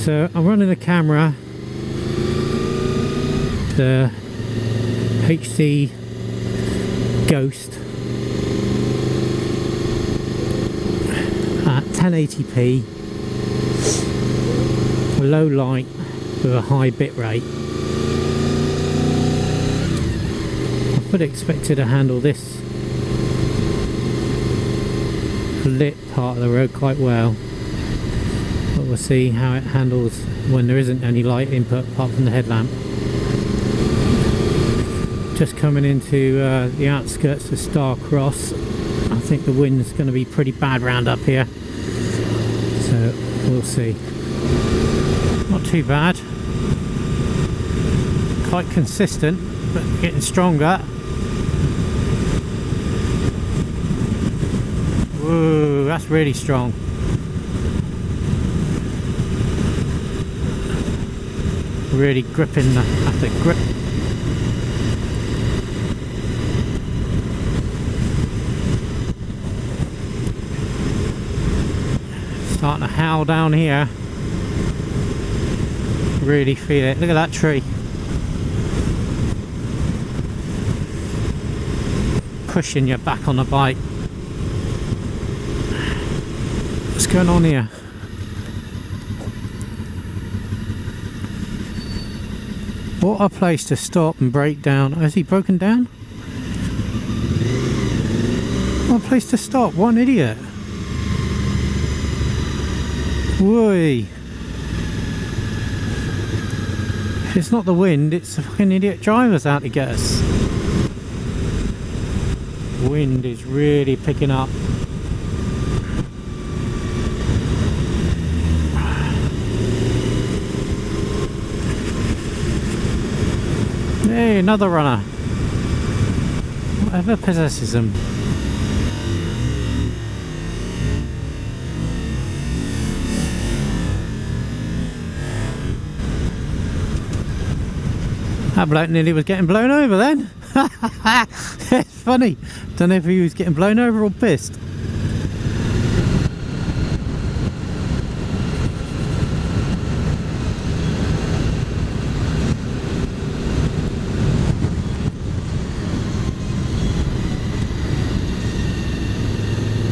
So I'm running the camera, the HD Ghost at 1080p, low light with a high bit rate. I fully expected to handle this lit part of the road quite well, but we'll see how it handles when there isn't any light input apart from the headlamp. Just coming into the outskirts of Star Cross. I think the wind's going to be pretty bad round up here, so we'll see. Not too bad, quite consistent but getting stronger. Whoa, that's really strong. Really gripping at the grip. Starting to howl down here. Really feel it. Look at that tree. Pushing you back on the bike. What's going on here? What a place to stop and break down. Has he broken down? What a place to stop. What an idiot. Whey. If it's not the wind, it's the fucking idiot drivers out to get us. The wind is really picking up. Hey, another runner. Whatever possesses him. That bloke nearly was getting blown over then. It's funny. Don't know if he was getting blown over or pissed.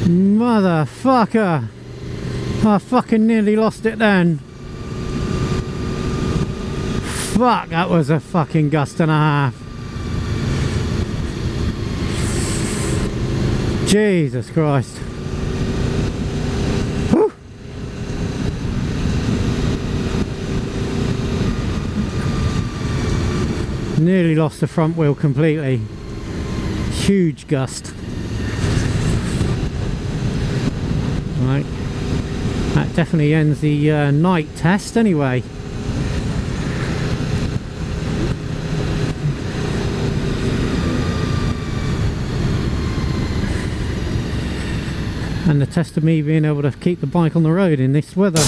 Motherfucker! I fucking nearly lost it then. Fuck, that was a fucking gust and a half. Jesus Christ. Whew. Nearly lost the front wheel completely. Huge gust. Right. That definitely ends the night test anyway. And the test of me being able to keep the bike on the road in this weather.